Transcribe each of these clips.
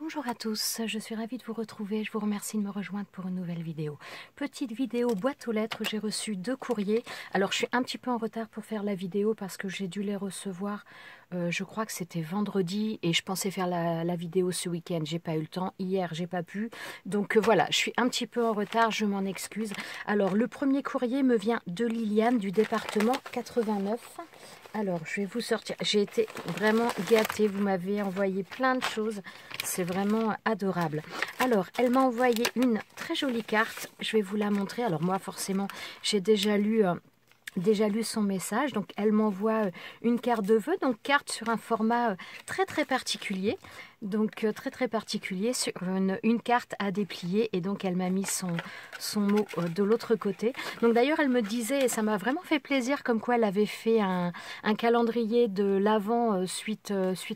Bonjour à tous, je suis ravie de vous retrouver, je vous remercie de me rejoindre pour une nouvelle vidéo. Petite vidéo boîte aux lettres, j'ai reçu 2 courriers. Alors je suis un petit peu en retard pour faire la vidéo parce que j'ai dû les recevoir, je crois que c'était vendredi et je pensais faire la vidéo ce week-end, j'ai pas eu le temps, hier j'ai pas pu. Donc voilà, je suis un petit peu en retard, je m'en excuse. Alors le premier courrier me vient de Liliane du département 89. Alors, je vais vous sortir. J'ai été vraiment gâtée. Vous m'avez envoyé plein de choses. C'est vraiment adorable. Alors, elle m'a envoyé une très jolie carte. Je vais vous la montrer. Alors, moi, forcément, j'ai déjà lu son message. Donc, elle m'envoie une carte de vœux. Donc, carte sur un format très, très particulier. Donc, très, très particulier sur une carte à déplier. Et donc, elle m'a mis son mot de l'autre côté. Donc, d'ailleurs, elle me disait, et ça m'a vraiment fait plaisir, comme quoi elle avait fait un calendrier de l'Avent suite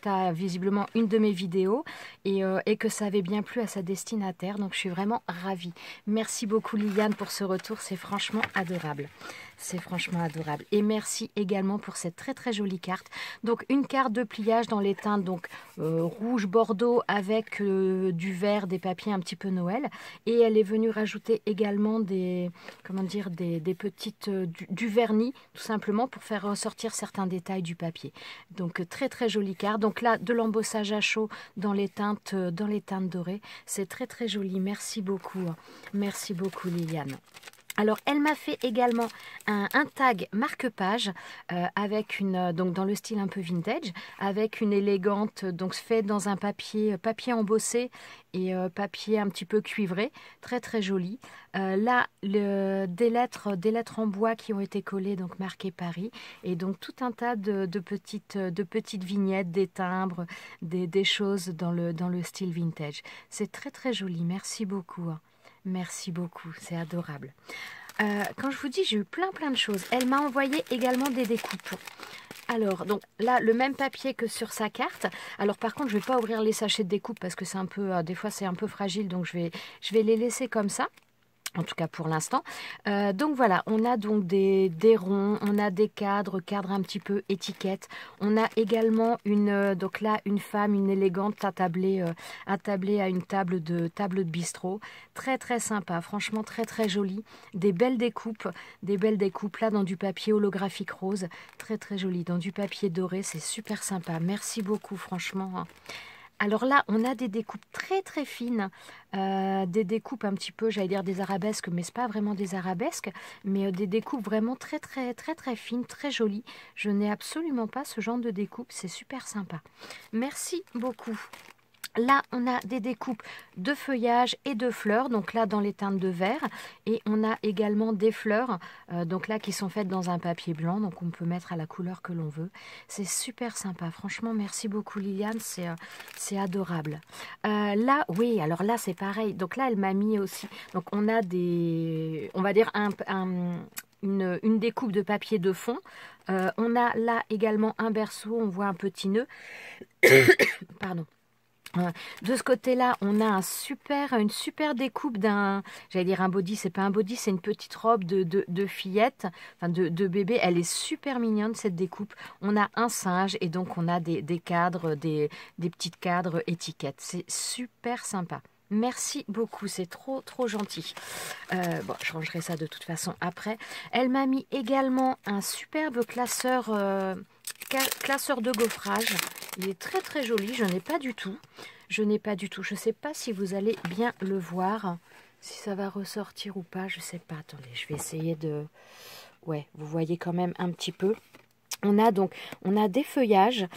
à, visiblement, une de mes vidéos. Et que ça avait bien plu à sa destinataire. Donc, je suis vraiment ravie. Merci beaucoup, Liliane, pour ce retour. C'est franchement adorable. C'est franchement adorable. Et merci également pour cette très très jolie carte. Donc une carte de pliage dans les teintes donc rouge bordeaux avec du vert, des papiers un petit peu Noël. Et elle est venue rajouter également des petites du vernis tout simplement pour faire ressortir certains détails du papier. Donc très très jolie carte. Donc là de l'embossage à chaud dans les teintes dorées. C'est très très joli. Merci beaucoup. Merci beaucoup Liliane. Alors, elle m'a fait également un tag marque-page avec donc dans le style un peu vintage, avec une élégante, donc faite dans un papier embossé et papier un petit peu cuivré, très très joli. Là, des lettres en bois qui ont été collées, donc marquées Paris, et donc tout un tas de petites vignettes, des timbres, des choses dans le style vintage. C'est très très joli, merci beaucoup. Merci beaucoup, c'est adorable. Quand je vous dis, j'ai eu plein de choses. Elle m'a envoyé également des découpes. Alors, donc là, le même papier que sur sa carte. Alors, par contre, je ne vais pas ouvrir les sachets de découpe parce que c'est un peu, des fois, c'est un peu fragile. Donc, je vais les laisser comme ça. En tout cas pour l'instant. Donc voilà, on a donc des ronds, on a des cadres un petit peu étiquettes. On a également donc là une femme, une élégante attablée à une table de bistrot. Très très sympa, franchement très très jolie. Des belles découpes là dans du papier holographique rose. Très très joli, dans du papier doré, c'est super sympa. Merci beaucoup franchement. Alors là, on a des découpes très très fines, des découpes un petit peu, j'allais dire des arabesques, mais c'est pas vraiment des arabesques, mais des découpes vraiment très très très très fines, très jolies. Je n'ai absolument pas ce genre de découpe, c'est super sympa. Merci beaucoup. Là, on a des découpes de feuillage et de fleurs, donc là dans les teintes de vert. Et on a également des fleurs, donc là qui sont faites dans un papier blanc, donc on peut mettre à la couleur que l'on veut. C'est super sympa, franchement, merci beaucoup Liliane, c'est adorable. Là, oui, alors là c'est pareil. Donc là, elle m'a mis aussi, donc on a on va dire une découpe de papier de fond. On a là également un berceau, on voit un petit nœud. Pardon. De ce côté-là, on a une super découpe j'allais dire un body, c'est pas un body, c'est une petite robe de fillette, enfin de bébé. Elle est super mignonne cette découpe. On a un singe et donc on a des cadres, des petites cadres étiquettes. C'est super sympa. Merci beaucoup, c'est trop gentil. Bon, je rangerai ça de toute façon après. Elle m'a mis également un superbe classeur de gaufrage. Il est très très joli, je n'ai pas du tout. Je ne sais pas si vous allez bien le voir, si ça va ressortir ou pas, je sais pas. Attendez, je vais essayer de... Ouais, vous voyez quand même un petit peu. On a des feuillages,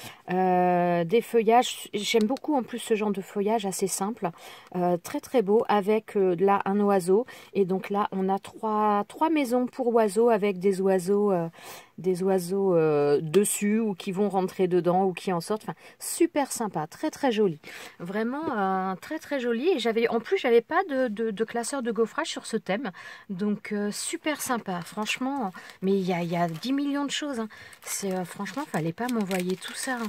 j'aime beaucoup en plus ce genre de feuillage assez simple, très très beau, avec là un oiseau, et donc là on a trois maisons pour oiseaux avec des oiseaux dessus ou qui vont rentrer dedans ou qui en sortent. Enfin, super sympa, très très joli, vraiment très très joli. Et en plus j'avais pas de classeur de gaufrage sur ce thème, donc super sympa, franchement. Mais il y a 10 millions de choses, hein. Franchement, fallait pas m'envoyer tout ça, hein.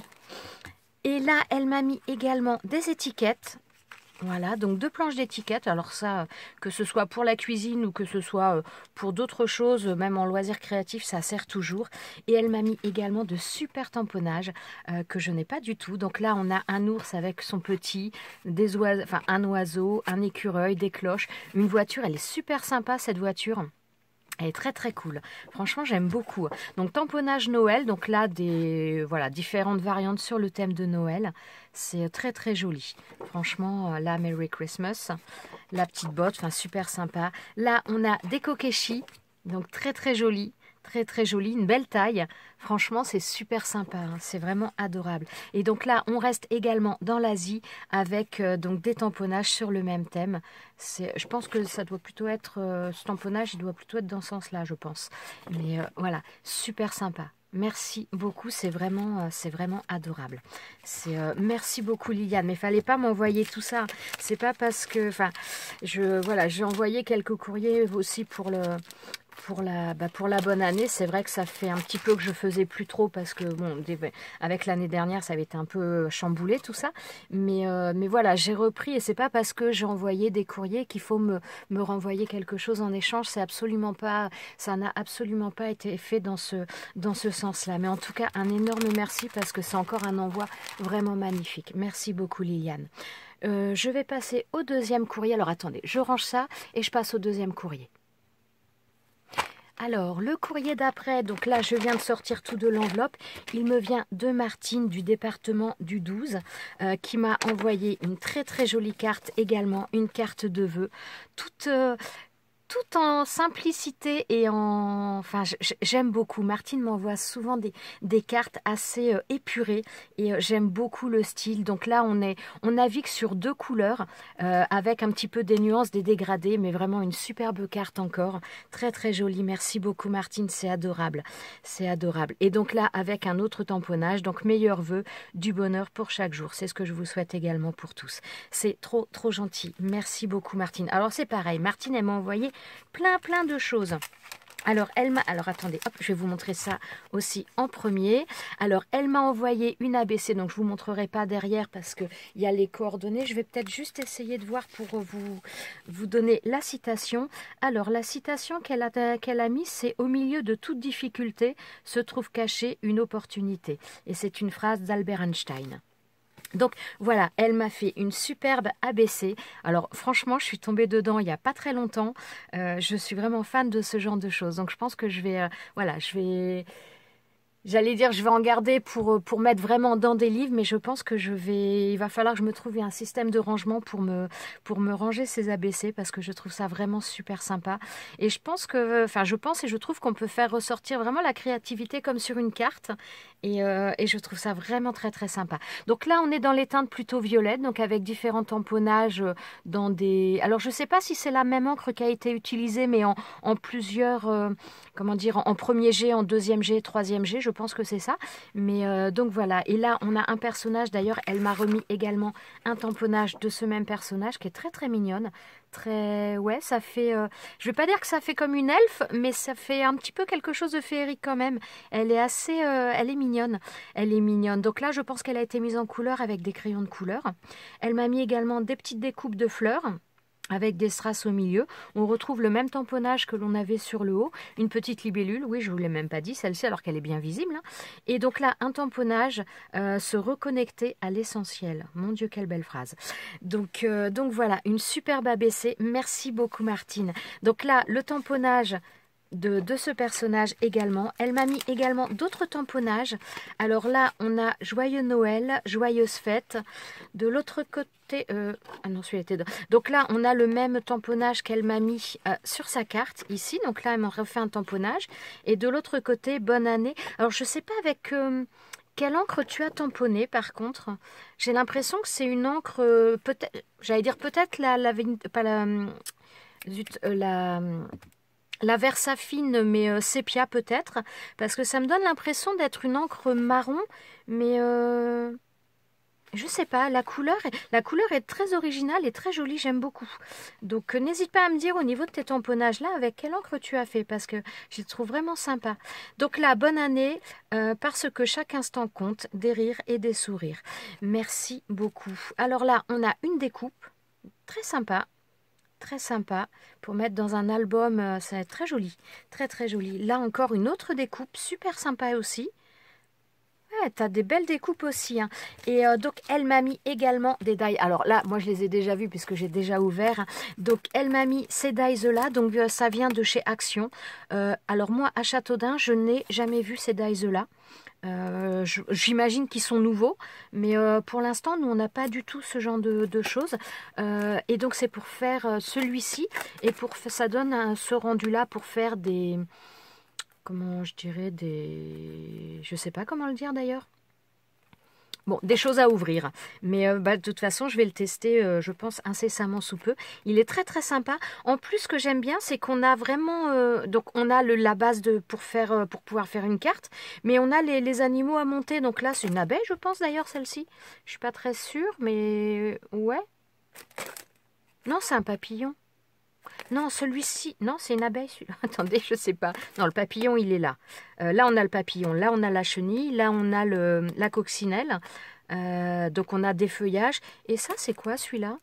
Et là, elle m'a mis également des étiquettes. Voilà, donc 2 planches d'étiquette. Alors ça, que ce soit pour la cuisine ou que ce soit pour d'autres choses, même en loisirs créatifs, ça sert toujours. Et elle m'a mis également de super tamponnages que je n'ai pas du tout. Donc là, on a un ours avec son petit, des oiseaux, enfin un oiseau, un écureuil, des cloches, une voiture. Elle est super sympa cette voiture. Elle est très très cool. Franchement, j'aime beaucoup. Donc tamponnage Noël. Donc là, voilà, différentes variantes sur le thème de Noël. C'est très très joli. Franchement, là, Merry Christmas. La petite botte, enfin super sympa. Là, on a des kokeshi. Donc très très joli. Très très joli, une belle taille. Franchement, c'est super sympa, hein. C'est vraiment adorable. Et donc là, on reste également dans l'Asie avec donc des tamponnages sur le même thème. Je pense que ça doit plutôt être, ce tamponnage, il doit plutôt être dans ce sens-là, je pense. Mais voilà, super sympa. Merci beaucoup, c'est vraiment adorable. Merci beaucoup Liliane, mais fallait pas m'envoyer tout ça. C'est pas parce que, enfin, voilà, j'ai envoyé quelques courriers aussi pour la bonne année. C'est vrai que ça fait un petit peu que je faisais plus trop parce que bon, avec l'année dernière, ça avait été un peu chamboulé tout ça. Mais voilà, j'ai repris et c'est pas parce que j'ai envoyé des courriers qu'il faut me renvoyer quelque chose en échange. C'est absolument pas, ça n'a absolument pas été fait dans ce sens-là. Mais en tout cas, un énorme merci parce que c'est encore un envoi vraiment magnifique. Merci beaucoup Liliane. Je vais passer au deuxième courrier. Alors attendez, je range ça et je passe au deuxième courrier. Alors, le courrier d'après, donc là, je viens de sortir tout de l'enveloppe. Il me vient de Martine du département du 12 qui m'a envoyé une très très jolie carte également, une carte de vœux, tout en simplicité et en... Enfin, j'aime beaucoup. Martine m'envoie souvent des cartes assez épurées et j'aime beaucoup le style. Donc là, on navigue sur 2 couleurs avec un petit peu des nuances, des dégradés, mais vraiment une superbe carte encore. Très, très jolie. Merci beaucoup, Martine. C'est adorable. C'est adorable. Et donc là, avec un autre tamponnage, donc meilleurs vœux, du bonheur pour chaque jour. C'est ce que je vous souhaite également pour tous. C'est trop, trop gentil. Merci beaucoup, Martine. Alors, c'est pareil. Martine, elle m'a envoyé plein de choses. Alors attendez, hop, je vais vous montrer ça aussi en premier. Alors elle m'a envoyé une ABC, donc je vous montrerai pas derrière parce que il y a les coordonnées. Je vais peut-être juste essayer de voir pour vous donner la citation. Alors la citation qu'elle a mise, c'est: au milieu de toute difficulté se trouve cachée une opportunité. Et c'est une phrase d'Albert Einstein. Donc voilà, elle m'a fait une superbe ABC. Alors franchement, je suis tombée dedans il n'y a pas très longtemps. Je suis vraiment fan de ce genre de choses. Donc je pense que je vais, j'allais dire, je vais en garder pour mettre vraiment dans des livres, mais je pense que il va falloir que je me trouve un système de rangement pour me ranger ces ABC parce que je trouve ça vraiment super sympa. Et je pense et je trouve qu'on peut faire ressortir vraiment la créativité comme sur une carte. Et je trouve ça vraiment très très sympa. Donc là, on est dans les teintes plutôt violettes, donc avec différents tamponnages dans des... Alors je ne sais pas si c'est la même encre qui a été utilisée, mais en plusieurs, comment dire, en premier jet, en deuxième jet, troisième jet, je pense que c'est ça. Mais donc voilà, et là on a un personnage, d'ailleurs elle m'a remis également un tamponnage de ce même personnage qui est très très mignonne. Ouais, ça fait, je vais pas dire que ça fait comme une elfe, mais ça fait un petit peu quelque chose de féerique quand même. Elle est assez, elle est mignonne. Elle est mignonne. Donc là, je pense qu'elle a été mise en couleur avec des crayons de couleur. Elle m'a mis également des petites découpes de fleurs avec des strass au milieu. On retrouve le même tamponnage que l'on avait sur le haut. Une petite libellule, oui, je ne vous l'ai même pas dit, celle-ci, alors qu'elle est bien visible. Hein. Et donc là, un tamponnage, se reconnecter à l'essentiel. Mon Dieu, quelle belle phrase. Donc voilà, une superbe ABC. Merci beaucoup, Martine. Donc là, le tamponnage de ce personnage également. Elle m'a mis également d'autres tamponnages. Alors là, on a Joyeux Noël, Joyeuse Fête. De l'autre côté... ah non, celui-là était... Donc là, on a le même tamponnage qu'elle m'a mis sur sa carte, ici. Donc là, elle m'a refait un tamponnage. Et de l'autre côté, Bonne année. Alors, je sais pas avec... quelle encre tu as tamponné par contre? J'ai l'impression que c'est une encre... peut-être, j'allais dire peut-être la Versafine, mais sépia peut-être, parce que ça me donne l'impression d'être une encre marron, mais je sais pas, la couleur est très originale et très jolie, j'aime beaucoup. Donc n'hésite pas à me dire au niveau de tes tamponnages là, avec quelle encre tu as fait, parce que je les trouve vraiment sympa. Donc là, bonne année, parce que chaque instant compte, des rires et des sourires. Merci beaucoup. Alors là, on a une découpe. très sympa. Très sympa pour mettre dans un album, ça va être très joli, très très joli. Là encore une autre découpe, super sympa aussi. Ouais, t'as des belles découpes aussi, hein. Et donc elle m'a mis également des dies. Alors là, moi je les ai déjà vus puisque j'ai déjà ouvert, hein. Donc elle m'a mis ces dies là, donc ça vient de chez Action. Alors moi à Châteaudun, je n'ai jamais vu ces dies là. J'imagine qu'ils sont nouveaux, mais pour l'instant, nous, on n'a pas du tout ce genre de choses. Et donc, c'est pour faire celui-ci, et ça donne ce rendu-là pour faire des... Comment je dirais des... Je sais pas comment le dire d'ailleurs. Bon, des choses à ouvrir. Mais de toute façon, je vais le tester, je pense, incessamment sous peu. Il est très très sympa. En plus, ce que j'aime bien, c'est qu'on a vraiment... donc, on a la base pour pouvoir faire une carte. Mais on a les animaux à monter. Donc là, c'est une abeille, je pense, d'ailleurs, celle-ci. Je suis pas très sûre, mais... Ouais. Non, c'est un papillon. Non, celui-ci... Non, c'est une abeille. Attendez, je sais pas. Non, le papillon, il est là. Là, on a le papillon. Là, on a la chenille. Là, on a la coccinelle. Donc, on a des feuillages. Et ça, c'est quoi, celui-là?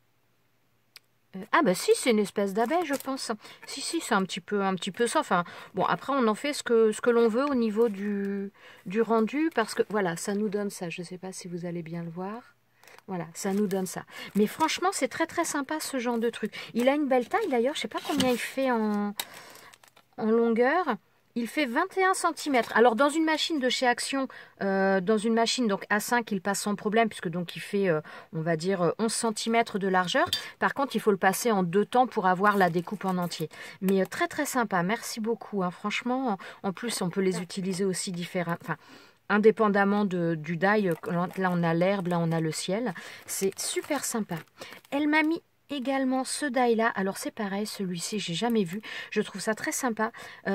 Ah, bah si, c'est une espèce d'abeille, je pense. Si, c'est un petit peu ça. Enfin, bon, après, on en fait ce que l'on veut au niveau du rendu. Parce que, voilà, ça nous donne ça. Je ne sais pas si vous allez bien le voir. Voilà, ça nous donne ça. Mais franchement, c'est très très sympa ce genre de truc. Il a une belle taille d'ailleurs, je ne sais pas combien il fait en longueur. Il fait 21 cm. Alors dans une machine de chez Action, dans une machine donc A5, il passe sans problème puisque donc il fait, on va dire, 11 cm de largeur. Par contre, il faut le passer en 2 temps pour avoir la découpe en entier. Mais très très sympa, merci beaucoup, hein. Franchement, en plus, on peut les utiliser aussi différemment. Enfin, indépendamment du die, là on a l'herbe, là on a le ciel. C'est super sympa. Elle m'a mis également ce die là. Alors c'est pareil, celui-ci j'ai jamais vu. Je trouve ça très sympa.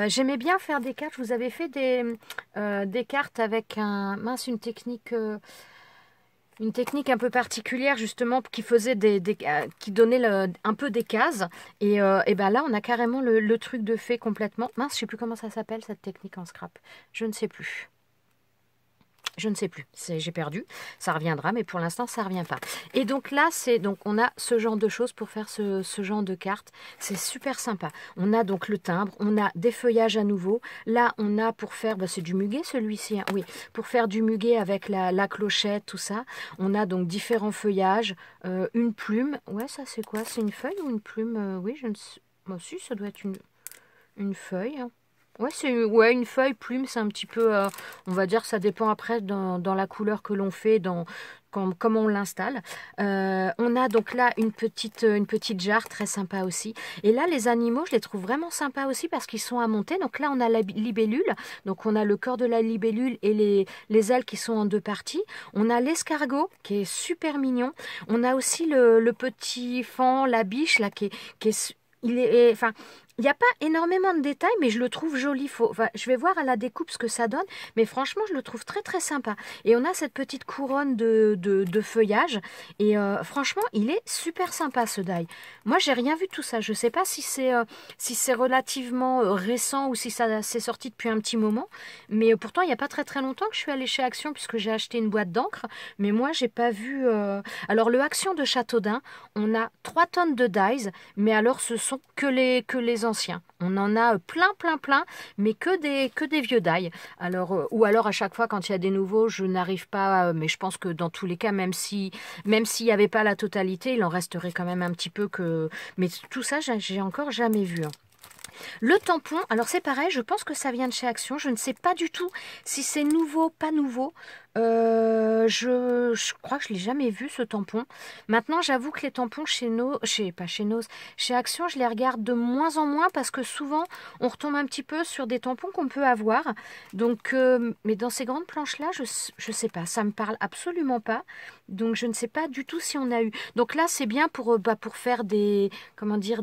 J'aimais bien faire des cartes. Je vous avais fait des cartes avec une technique... une technique un peu particulière justement qui faisait qui donnait un peu des cases et ben là on a carrément le truc de fait complètement. Mince, je sais plus comment ça s'appelle cette technique en scrap. Je ne sais plus. Je ne sais plus, j'ai perdu, ça reviendra, mais pour l'instant ça ne revient pas. Et donc là, on a ce genre de choses pour faire ce genre de cartes, c'est super sympa. On a donc le timbre, on a des feuillages à nouveau. Là, on a pour faire, c'est du muguet celui-ci, hein, oui, pour faire du muguet avec la clochette, tout ça. On a donc différents feuillages, une plume. Ouais, ça c'est quoi? C'est une feuille ou une plume? Oui, je ne sais. Moi aussi, ça doit être une feuille, hein. Ouais, c'est une feuille, plume, c'est un petit peu, on va dire, ça dépend après dans la couleur que l'on fait, comment on l'installe. On a donc là une petite jarre très sympa aussi. Et là, les animaux, je les trouve vraiment sympas aussi parce qu'ils sont à monter. Donc là, on a la libellule. Donc on a le corps de la libellule et les ailes qui sont en 2 parties. On a l'escargot qui est super mignon. On a aussi le petit faon, la biche là enfin, il n'y a pas énormément de détails, mais je le trouve joli. Je vais voir à la découpe ce que ça donne, mais franchement, je le trouve très très sympa. Et on a cette petite couronne de feuillage, et franchement, il est super sympa ce die. Moi, j'ai rien vu de tout ça. Je ne sais pas si c'est relativement récent ou si ça s'est sorti depuis un petit moment, mais pourtant, il n'y a pas très très longtemps que je suis allée chez Action puisque j'ai acheté une boîte d'encre, mais moi, j'ai pas vu... Alors, le Action de Châteaudun, on a 3 tonnes de dies, mais alors ce sont que les anciens. On en a plein, mais que des vieux die. Alors, ou alors à chaque fois quand il y a des nouveaux, je n'arrive pas, mais je pense que dans tous les cas, même s'il n'y avait pas la totalité, il en resterait quand même un petit peu que... Mais tout ça, j'ai encore jamais vu, hein. Le tampon, alors c'est pareil, je pense que ça vient de chez Action. Je ne sais pas du tout si c'est nouveau, pas nouveau. Je crois que je ne l'ai jamais vu ce tampon. Maintenant, j'avoue que les tampons chez Action, je les regarde de moins en moins parce que souvent, on retombe un petit peu sur des tampons qu'on peut avoir. Donc, mais dans ces grandes planches-là, je ne sais pas, ça me parle absolument pas. Donc, je ne sais pas du tout si on a eu. Donc là, c'est bien pour faire des, comment dire,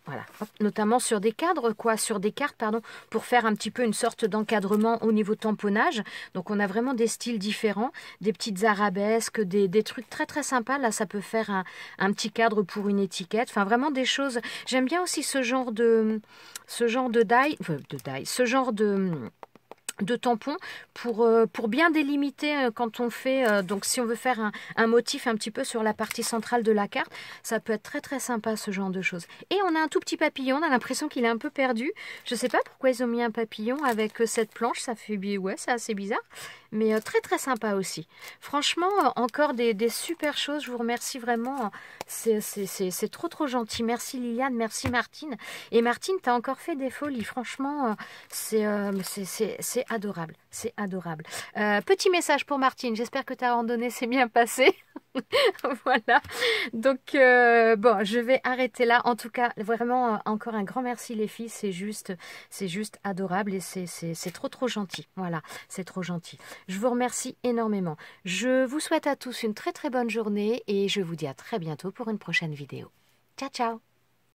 voilà, notamment sur des cadres, sur des cartes, pardon, pour faire un petit peu une sorte d'encadrement au niveau tamponnage. Donc on a vraiment des styles différents, des petites arabesques, des trucs très très sympas. Là, ça peut faire un petit cadre pour une étiquette. Enfin, vraiment des choses. J'aime bien aussi ce genre de die, ce genre de tampons pour bien délimiter quand on fait, donc si on veut faire un motif un petit peu sur la partie centrale de la carte, ça peut être très très sympa ce genre de choses. Et on a un tout petit papillon, on a l'impression qu'il est un peu perdu. Je sais pas pourquoi ils ont mis un papillon avec cette planche, ça fait, ouais, c'est assez bizarre. Mais très très sympa aussi. Franchement, encore des super choses. Je vous remercie vraiment. C'est trop trop gentil. Merci Liliane, merci Martine. Et Martine, tu as encore fait des folies. Franchement, c'est adorable. C'est adorable. Petit message pour Martine. J'espère que ta randonnée s'est bien passée. Voilà. Donc, bon, je vais arrêter là. En tout cas, vraiment, encore un grand merci les filles. C'est juste adorable et c'est trop trop gentil. Voilà, c'est trop gentil. Je vous remercie énormément. Je vous souhaite à tous une très très bonne journée et je vous dis à très bientôt pour une prochaine vidéo. Ciao, ciao!